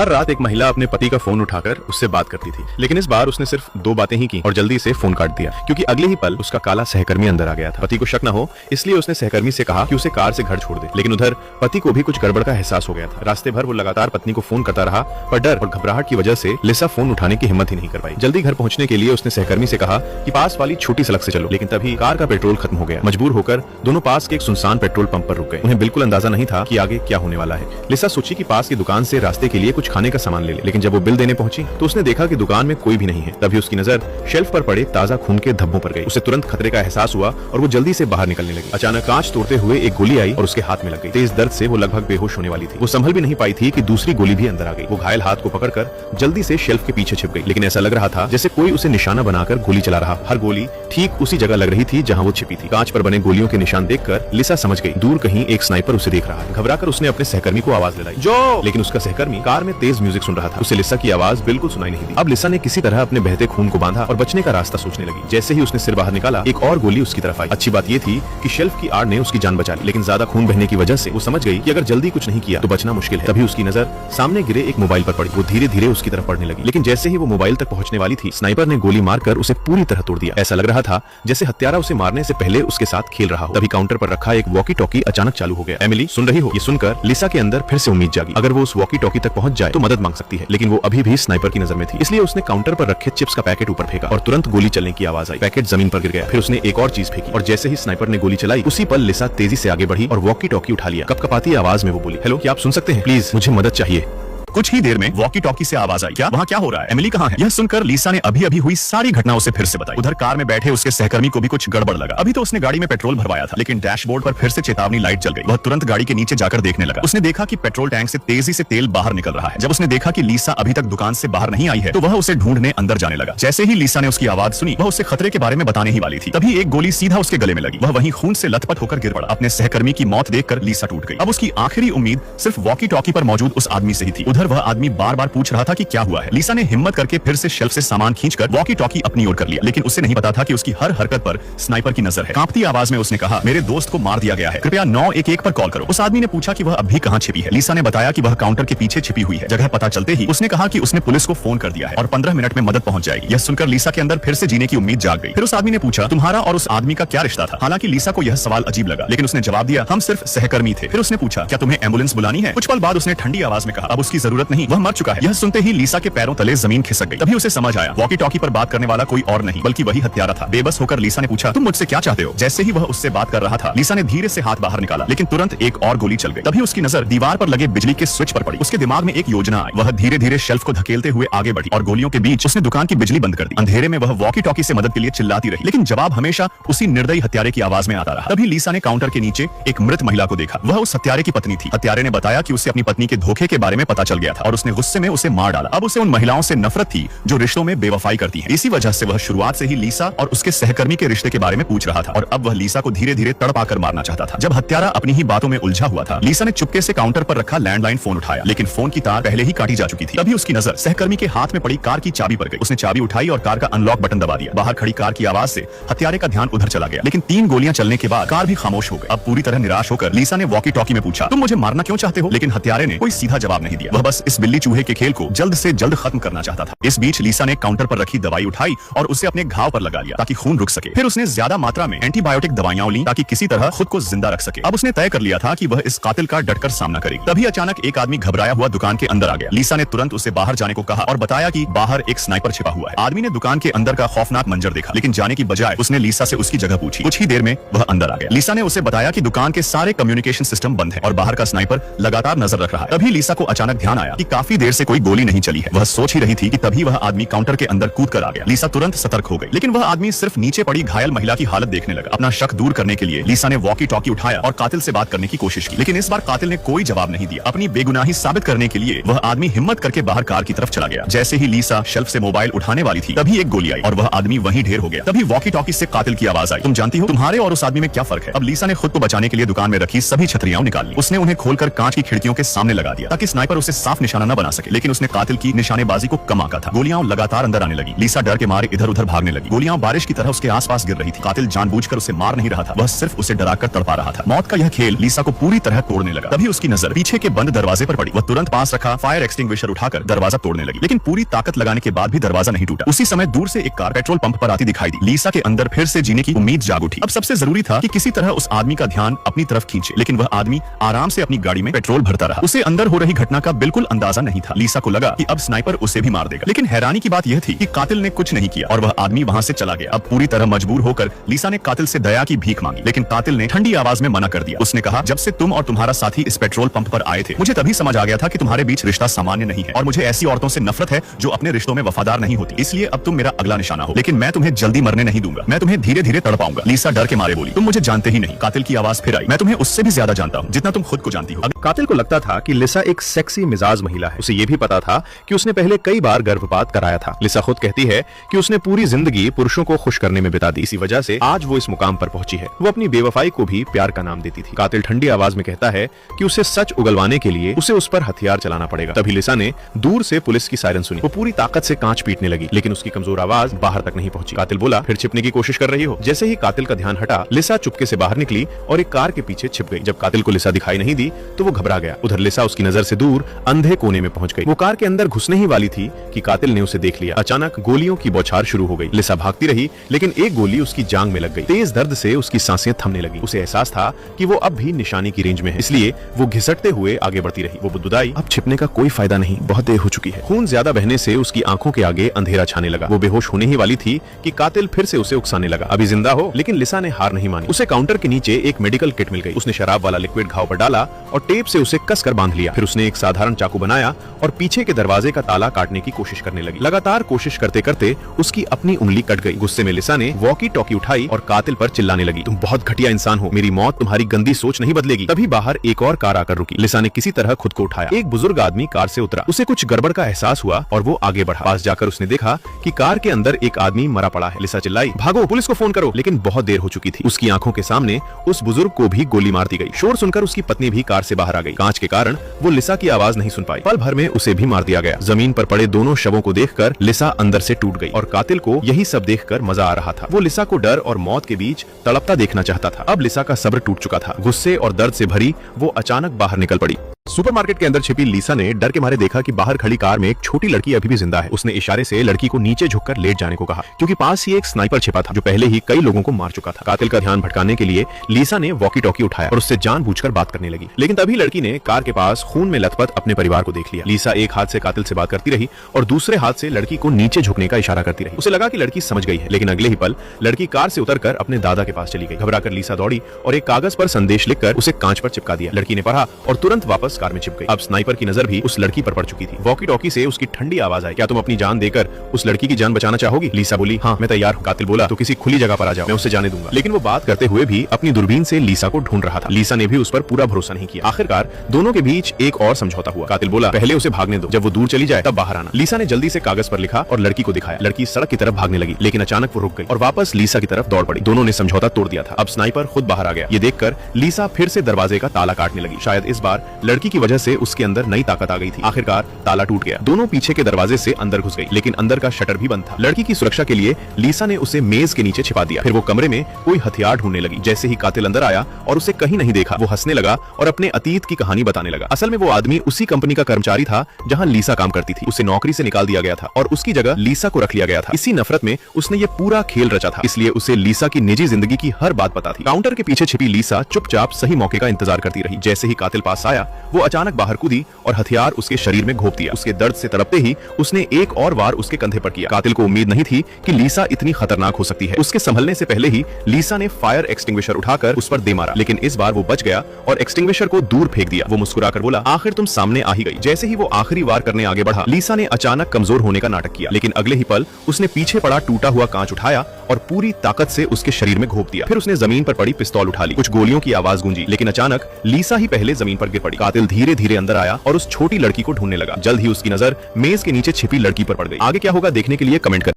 हर रात एक महिला अपने पति का फोन उठाकर उससे बात करती थी, लेकिन इस बार उसने सिर्फ 2 बातें ही की और जल्दी से फोन काट दिया, क्योंकि अगले ही पल उसका काला सहकर्मी अंदर आ गया था। पति को शक न हो इसलिए उसने सहकर्मी से कहा कि उसे कार से घर छोड़ दे, लेकिन उधर पति को भी कुछ गड़बड़ का एहसास हो गया था। रास्ते भर वो लगातार पत्नी को फोन करता रहा, पर डर और घबराहट की वजह से लिसा फोन उठाने की हिम्मत ही नहीं कर पाई। जल्दी घर पहुंचने के लिए उसने सहकर्मी से कहा कि पास वाली छोटी सड़क से चलो, लेकिन तभी कार का पेट्रोल खत्म हो गया। मजबूर होकर दोनों पास के एक सुनसान पेट्रोल पंप पर रुक गए। उन्हें बिल्कुल अंदाजा नहीं था कि आगे क्या होने वाला है। लिसा सोची कि पास की दुकान से रास्ते के लिए कुछ खाने का सामान ले ले, लेकिन जब वो बिल देने पहुंची तो उसने देखा कि दुकान में कोई भी नहीं है। तभी उसकी नजर शेल्फ पर पड़े ताजा खून के धब्बों पर गई। उसे तुरंत खतरे का एहसास हुआ और वो जल्दी से बाहर निकलने लगी। अचानक कांच तोड़ते हुए एक गोली आई और उसके हाथ में लग गई। तेज दर्द से वो लगभग बेहोश होने वाली थी। वो संभल भी नहीं पाई थी कि दूसरी गोली भी अंदर आ गई। वो घायल हाथ को पकड़कर जल्दी से शेल्फ के पीछे छिप गई, लेकिन ऐसा लग रहा था जैसे कोई उसे निशाना बनाकर गोली चला रहा। हर गोली ठीक उसी जगह लग रही थी जहाँ वो छिपी थी। कांच पर बने गोलियों के निशान देखकर लिसा समझ गई दूर कहीं एक स्नाइपर उसे देख रहा है। घबराकर उसने अपने सहकर्मी को आवाज दिलाई, जो, लेकिन उसका सहकर्मी कार में तेज म्यूजिक सुन रहा था। उसे लिसा की आवाज बिल्कुल सुनाई नहीं दी। अब लिसा ने किसी तरह अपने बहते खून को बांधा और बचने का रास्ता सोचने लगी। जैसे ही उसने सिर बाहर निकाला, एक और गोली उसकी तरफ आई। अच्छी बात ये थी कि शेल्फ की आड़ ने उसकी जान बचा ली, लेकिन ज्यादा खून बहने की वजह से वो समझ गई कि अगर जल्दी कुछ नहीं किया तो बचना मुश्किल है। तभी उसकी नजर सामने गिरे एक मोबाइल पर पड़ी। वो धीरे धीरे उसकी तरफ पड़ने लगी, लेकिन जैसे ही वो मोबाइल तक पहुंचने वाली थी, स्नाइपर ने गोली मारकर उसे पूरी तरह तोड़ दिया। ऐसा लग रहा था जैसे हत्यारा उसे मारने से पहले उसके साथ खेल रहा हो। तभी काउंटर पर रखा एक वॉकी टॉकी अचानक चालू हो गया। एमिली, सुन रही हो? ये सुनकर लिसा के अंदर फिर से उम्मीद जागी। अगर वो उस वॉकी टॉकी तक पहुंच जाए तो मदद मांग सकती है, लेकिन वो अभी भी स्नाइपर की नजर में थी। इसलिए उसने काउंटर पर रखे चिप्स का पैकेट ऊपर फेंका और तुरंत गोली चलने की आवाज आई। पैकेट जमीन पर गिर गया। फिर उसने एक और चीज फेंकी और जैसे ही स्नाइपर ने गोली चलाई, उसी पल लिसा तेजी से आगे बढ़ी और वॉकी टॉकी उठा लिया। कपकपाती आवाज में वो बोली, हेलो, क्या आप सुन सकते हैं? प्लीज मुझे मदद चाहिए। कुछ ही देर में वॉकी टॉकी से आवाज आई, क्या वहाँ क्या हो रहा है? एमिली कहाँ है? यह सुनकर लिसा ने अभी अभी हुई सारी घटनाओं से फिर से बताई। उधर कार में बैठे उसके सहकर्मी को भी कुछ गड़बड़ लगा। अभी तो उसने गाड़ी में पेट्रोल भरवाया था, लेकिन डैशबोर्ड पर फिर से चेतावनी लाइट जल गई। वह तुरंत गाड़ी के नीचे जाकर देखने लगा। उसने देखा कि पेट्रोल टैंक से तेजी से तेल बाहर निकल रहा है। जब उसने देखा कि लिसा अभी तक दुकान से बाहर नहीं आई है, तो वह उसे ढूंढने अंदर जाने लगा। जैसे ही लिसा ने उसकी आवाज सुनी, वह उसे खतरे के बारे में बताने ही वाली थी। तभी एक गोली सीधा उसके गले में लगी। वह वहीं खून से लथपथ होकर गिर पड़ा। अपने सहकर्मी की मौत देखकर लिसा टूट गई। अब उसकी आखिरी उम्मीद सिर्फ वॉकी टॉकी पर मौजूद उस आदमी से ही थी। उधर वह आदमी बार बार पूछ रहा था कि क्या हुआ है। लिसा ने हिम्मत करके फिर से शेल्फ से सामान खींचकर वॉकी टॉकी अपनी ओर कर लिया, लेकिन उसे नहीं पता था कि उसकी हर हरकत पर स्नाइपर की नजर है। कांपती आवाज में उसने कहा, मेरे दोस्त को मार दिया गया है, कृपया 911 पर कॉल करो। उस आदमी ने पूछा कि वह अभी कहां छिपी है। लिसा ने बताया कि वह काउंटर के पीछे छिपी हुई है। जगह पता चलते ही उसने कहा कि उसने पुलिस को फोन कर दिया है और 15 मिनट में मदद पहुंच जाएगी। यह सुनकर लिसा के अंदर फिर से जीने की उम्मीद जाग गई। फिर उस आदमी ने पूछा, तुम्हारा और उस आदमी का क्या रिश्ता था? हालांकि लिसा को यह सवाल अजीब लगा, लेकिन उसने जवाब दिया, हम सिर्फ सहकर्मी थे। फिर उसने पूछा, क्या तुम्हें एम्बुलेंस बुलानी है? कुछ पल बाद उसने ठंडी आवाज में कहा, अब उसकी जरूरत नहीं, वह मर चुका है। यह सुनते ही लिसा के पैरों तले जमीन खिसक गई। तभी उसे समझ आया वॉकी टॉकी पर बात करने वाला कोई और नहीं बल्कि वही हत्यारा था। बेबस होकर लिसा ने पूछा, तुम मुझसे क्या चाहते हो? जैसे ही वह उससे बात कर रहा था, लिसा ने धीरे से हाथ बाहर निकाला, लेकिन तुरंत एक और गोली चल गई। तभी उसकी नजर दीवार पर लगे बिजली के स्विच पर पड़ी। उसके दिमाग में एक योजना आई। वह धीरे धीरे शेल्फ को धकेलते हुए आगे बढ़ी और गोलियों के बीच उसने दुकान की बिजली बंद कर दी। अंधेरे में वह वॉकी टॉकी से मदद के लिए चिल्लाती रही, लेकिन जवाब हमेशा उसी निर्दयी हत्यारे की आवाज में आता रहा। तभी लिसा ने काउंटर के नीचे एक मृत महिला को देखा। वह उस हत्यारे की पत्नी थी। हत्यारे ने बताया कि उसे अपनी पत्नी के धोखे के बारे में पता चल गया था और उसने गुस्से में उसे मार डाला। अब उसे उन महिलाओं से नफरत थी जो रिश्तों में बेवफाई करती हैं। इसी वजह से वह शुरुआत से ही लिसा और उसके सहकर्मी के रिश्ते के बारे में पूछ रहा था और अब वह लिसा को धीरे धीरे तड़पाकर मारना चाहता था। जब हत्यारा अपनी ही बातों में उलझा हुआ था, लिसा ने चुपके से काउंटर पर रखा लैंडलाइन फोन उठाया, लेकिन फोन की तार पहले ही काटी जा चुकी थी। तभी उसकी नजर सहकर्मी के हाथ में पड़ी कार की चाबी पर गई। उसने चाबी उठाई और कार का अनलॉक बटन दबा दिया। बाहर खड़ी कार की आवाज से हत्यारे का ध्यान उधर चला गया, लेकिन 3 गोलियां चलने के बाद कार भी खामोश हो गई। अब पूरी तरह निराश होकर लिसा ने वॉकी टॉकी में पूछा, तुम मुझे मारना क्यों चाहते हो? लेकिन हत्यारे ने कोई सीधा जवाब नहीं दिया। वह बस इस बिल्ली चूहे के खेल को जल्द से जल्द खत्म करना चाहता था। इस बीच लिसा ने काउंटर पर रखी दवाई उठाई और उसे अपने घाव पर लगा लिया ताकि खून रुक सके। फिर उसने ज्यादा मात्रा में एंटीबायोटिक दवाइयां ली ताकि किसी तरह खुद को जिंदा रख सके। अब उसने तय कर लिया था कि वह इस कातिल का डटकर सामना करेगी। तभी अचानक एक आदमी घबराया हुआ दुकान के अंदर आ गया। लिसा ने तुरंत उसे बाहर जाने को कहा और बताया कि बाहर एक स्नाइपर छिपा हुआ है। आदमी ने दुकान के अंदर का खौफनाक मंजर देखा, लेकिन जाने की बजाय उसने लिसा से उसकी जगह पूछी। कुछ ही देर में वह अंदर आ गया। लिसा ने उसे बताया कि दुकान के सारे कम्युनिकेशन सिस्टम बंद है और बाहर का स्नाइपर लगातार नजर रख रहा है। तभी लिसा को अचानक ध्यान आया कि काफी देर से कोई गोली नहीं चली है। वह सोच ही रही थी कि तभी वह आदमी काउंटर के अंदर कूद कर आ गया। लिसा तुरंत सतर्क हो गई, लेकिन वह आदमी सिर्फ नीचे पड़ी घायल महिला की हालत देखने लगा। अपना शक दूर करने के लिए लिसा ने वॉकी टॉकी उठाया और कातिल से बात करने की कोशिश की, लेकिन इस बार कातिल ने कोई जवाब नहीं दिया। अपनी बेगुनाही साबित करने के लिए वह आदमी हिम्मत करके बाहर कार की तरफ चला गया। जैसे ही लिसा शेल्फ से मोबाइल उठाने वाली थी, तभी एक गोली आई और वह आदमी वहीं ढेर हो गया। तभी वॉकी टॉकी से कातिल की आवाज आई, तुम जानती हो तुम्हारे और उस आदमी में क्या फर्क है? अब लिसा ने खुद को बचाने के लिए दुकान में रखी सभी छतरियां निकाल ली। उसने उन्हें खोलकर कांच की खिड़कियों के सामने लगा दिया ताकि स्नाइपर उसे साफ निशाना न बना सके, लेकिन उसने कातिल की निशानेबाजी को कम आंका था। गोलियां लगातार अंदर आने लगी। लीसा डर के मारे इधर उधर भागने लगी। गोलियां बारिश की तरह उसके आसपास गिर रही थी। कातिल जानबूझकर उसे मार नहीं रहा था, वह सिर्फ उसे डराकर तड़पा रहा था। मौत का यह खेल लीसा को पूरी तरह तोड़ने लगा। तभी उसकी नजर पीछे के बंद दरवाजे पर पड़ी। वह तुरंत पास रखा फायर एक्सटिंग्विशर उठाकर दरवाजा तोड़ने लगी, लेकिन पूरी ताकत लगाने के बाद भी दरवाजा नहीं टूटा। उसी समय दूर से एक कार पेट्रोल पंप पर आती दिखाई दी। लीसा के अंदर फिर से जीने की उम्मीद जाग उठी। अब सबसे जरूरी था कि किसी तरह उस आदमी का ध्यान अपनी तरफ खींचे, लेकिन वह आदमी आराम से अपनी गाड़ी में पेट्रोल भरता रहा। उसे अंदर हो रही घटना का बिल्कुल अंदाजा नहीं था। लीसा को लगा कि अब स्नाइपर उसे भी मार देगा, लेकिन हैरानी की बात यह थी कि कातिल ने कुछ नहीं किया और वह आदमी वहां से चला गया। अब पूरी तरह मजबूर होकर लीसा ने कातिल से दया की भीख मांगी, लेकिन कातिल ने ठंडी आवाज में मना कर दिया। उसने कहा, जब से तुम और तुम्हारा साथी इस पेट्रोल पंप पर आए थे, मुझे तभी समझ आ गया था कि तुम्हारे बीच रिश्ता सामान्य नहीं है और मुझे ऐसी औरतों से नफरत है जो अपने रिश्तों में वफादार नहीं होती। इसलिए अब तुम मेरा अगला निशाना हो, लेकिन मैं तुम्हें जल्दी मरने नहीं दूंगा। मैं तुम्हें धीरे धीरे तड़पाऊंगा। लीसा डर के मारे बोली, तुम मुझे जानते ही नहीं। कातिल की आवाज फिर आई, मैं तुम्हें उससे भी ज्यादा जानता हूँ जितना तुम खुद को जानती हो। कातिल को लगता था कि लिसा एक सेक्सी मिजाज महिला है। उसे ये भी पता था कि उसने पहले कई बार गर्भपात कराया था। लिसा खुद कहती है कि उसने पूरी जिंदगी पुरुषों को खुश करने में बिता दी। इसी वजह से आज वो इस मुकाम पर पहुंची है। वो अपनी बेवफाई को भी प्यार का नाम देती थी। कातिल ठंडी आवाज में कहता है कि उसे सच उगलवाने के लिए उसे उस पर हथियार चलाना पड़ेगा। तभी लिसा ने दूर से पुलिस की सायरन सुनी। वो पूरी ताकत से कांच पीटने लगी, लेकिन उसकी कमजोर आवाज बाहर तक नहीं पहुंची। कातिल बोला, फिर छिपने की कोशिश कर रही हो? जैसे ही कातिल का ध्यान हटा, लिसा चुपके से बाहर निकली और एक कार के पीछे छिप गई। जब कातिल को लिसा दिखाई नहीं दी तो वो घबरा गया। उधर लिसा उसकी नजर से दूर अंधे कोने में पहुंच गई। वो कार के अंदर घुसने ही वाली थी कि कातिल ने उसे देख लिया। अचानक गोलियों की बौछार शुरू हो गई। लिसा भागती रही, लेकिन एक गोली उसकी जांग में लग गई। तेज दर्द से उसकी सांसें थमने लगी। उसे एहसास था कि वो अब भी निशाने की रेंज में है, इसलिए वो घिसटते हुए आगे बढ़ती रही। वो बुदबुदाई, अब छिपने का कोई फायदा नहीं, बहुत देर हो चुकी है। खून ज्यादा बहने से उसकी आंखों के आगे अंधेरा छाने लगा। वो बेहोश होने ही वाली थी कि कातिल फिर से उसे उकसाने लगा, अभी जिंदा हो। लेकिन लिसा ने हार नहीं मानी। उसे काउंटर के नीचे एक मेडिकल किट मिल गई। उसने शराब वाला लिक्विड घाव पर डाला और टेप से उसे कसकर बांध लिया। फिर उसने एक साधारण चाकू बनाया और पीछे के दरवाजे का ताला काटने की कोशिश करने लगी। लगातार कोशिश करते करते उसकी अपनी उंगली कट गई। गुस्से में लिसा ने वॉकी टॉकी उठाई और कातिल पर चिल्लाने लगी, तुम बहुत घटिया इंसान हो, मेरी मौत तुम्हारी गंदी सोच नहीं बदलेगी। तभी बाहर एक और कार आकर रुकी। लिसा ने किसी तरह खुद को उठाया। एक बुजुर्ग आदमी कार से उतरा। उसे कुछ गड़बड़ का एहसास हुआ और वो आगे बढ़ा। पास जाकर उसने देखा कि कार के अंदर एक आदमी मरा पड़ा है। लिसा चिल्लाई, भागो, पुलिस को फोन करो। लेकिन बहुत देर हो चुकी थी। उसकी आंखों के सामने उस बुजुर्ग को भी गोली मार दी गई। शोर सुनकर उसकी पत्नी भी कार से बाहर आ गई। कांच के कारण वो लिसा की आवाज नहीं सुन पाई। पल भर में उसे भी मार दिया गया। जमीन पर पड़े दोनों शवों को देखकर लिसा अंदर से टूट गई और कातिल को यही सब देखकर मजा आ रहा था। वो लिसा को डर और मौत के बीच तड़पता देखना चाहता था। अब लिसा का सब्र टूट चुका था। गुस्से और दर्द से भरी वो अचानक बाहर निकल पड़ी। सुपरमार्केट के अंदर छिपी लिसा ने डर के मारे देखा कि बाहर खड़ी कार में एक छोटी लड़की अभी भी जिंदा है। उसने इशारे से लड़की को नीचे झुककर लेट जाने को कहा, क्योंकि पास ही एक स्नाइपर छिपा था जो पहले ही कई लोगों को मार चुका था। कातिल का ध्यान भटकाने के लिए लिसा ने वॉकी टॉकी उठाया और उससे जानबूझकर बात करने लगी। लेकिन तभी लड़की ने कार के पास खून में लथपथ अपने परिवार को देख लिया। लिसा एक हाथ से कातिल से बात करती रही और दूसरे हाथ से लड़की को नीचे झुकने का इशारा करती रही। उसे लगा कि लड़की समझ गई है, लेकिन अगले ही पल लड़की कार से उतरकर अपने दादा के पास चली गई। घबराकर लिसा दौड़ी और एक कागज पर संदेश लिखकर उसे कांच पर चिपका दिया। लड़की ने पढ़ा और तुरंत वापस कार में छिप गई। अब स्नाइपर की नजर भी उस लड़की पर पड़ चुकी थी। वॉकी टॉकी से उसकी ठंडी आवाज आई, क्या तुम अपनी जान देकर उस लड़की की जान बचाना चाहोगी? लिसा बोली, हाँ मैं तैयार हूँ। कातिल बोला, तो किसी खुली जगह पर आ जाओ, मैं उसे जाने दूंगा। लेकिन वो बात करते हुए भी अपनी दूरबीन से लिसा को ढूंढ रहा था। लिसा ने भी उस पर पूरा भरोसा नहीं किया। आखिरकार दोनों के बीच एक और समझौता हुआ। कातिल बोला, पहले उसे भागने दो, जब वो दूर चली जाए तब बाहर आना। लिसा ने जल्दी से कागज पर लिखा और लड़की को दिखाया। लड़की सड़क की तरफ भागने लगी, लेकिन अचानक वो रुक गई और वापस लिसा की तरफ दौड़ पड़ी। दोनों ने समझौता तोड़ दिया था। अब स्नाइपर खुद बाहर आ गया। ये देखकर लिसा फिर से दरवाजे का ताला काटने लगी। शायद इस बार लड़की की वजह से उसके अंदर नई ताकत आ गई थी। आखिरकार ताला टूट गया। दोनों पीछे के दरवाजे से अंदर घुस गई, लेकिन अंदर का शटर भी बंद था। लड़की की सुरक्षा के लिए लिसा ने उसे मेज के नीचे छिपा दिया। फिर वो कमरे में कोई हथियार ढूंढने लगी। जैसे ही कातिल अंदर आया और उसे कहीं नहीं देखा, वो हंसने लगा और अपने अतीत की कहानी बताने लगा। असल में वो आदमी उसी कंपनी का कर्मचारी था जहां लिसा काम करती थी। उसे नौकरी से निकाल दिया गया था और उसकी जगह लिसा को रख लिया गया था। इसी नफरत में उसने ये पूरा खेल रचा था, इसलिए उसे लिसा की निजी जिंदगी की हर बात पता थी। काउंटर के पीछे छिपी लिसा चुपचाप सही मौके का इंतजार करती रही। जैसे ही कातिल पास आया, वो अचानक बाहर कूदी और हथियार उसके शरीर में घोंप दिया। उसके दर्द से तड़पते ही उसने एक और वार उसके कंधे पर किया। कातिल को उम्मीद नहीं थी कि लिसा इतनी खतरनाक हो सकती है। उसके संभलने से पहले ही लिसा ने फायर एक्सटिंग्विशर उठाकर उस पर दे मारा, लेकिन इस बार वो बच गया और एक्सटिंग्विशर को दूर फेंक दिया। वो मुस्कुराकर बोला, आखिर तुम सामने आ ही गई। जैसे ही वो आखिरी वार करने आगे बढ़ा, लिसा ने अचानक कमजोर होने का नाटक किया, लेकिन अगले ही पल उसने पीछे पड़ा टूटा हुआ कांच उठाया और पूरी ताकत से उसके शरीर में घोंप दिया। फिर उसने जमीन पर पड़ी पिस्तौल उठा ली। कुछ गोलियों की आवाज गूंजी, लेकिन अचानक लिसा ही पहले जमीन पर गिर पड़ी। कातिल धीरे धीरे अंदर आया और उस छोटी लड़की को ढूंढने लगा। जल्द ही उसकी नजर मेज के नीचे छिपी लड़की पर पड़ गई। आगे क्या होगा देखने के लिए कमेंट करें।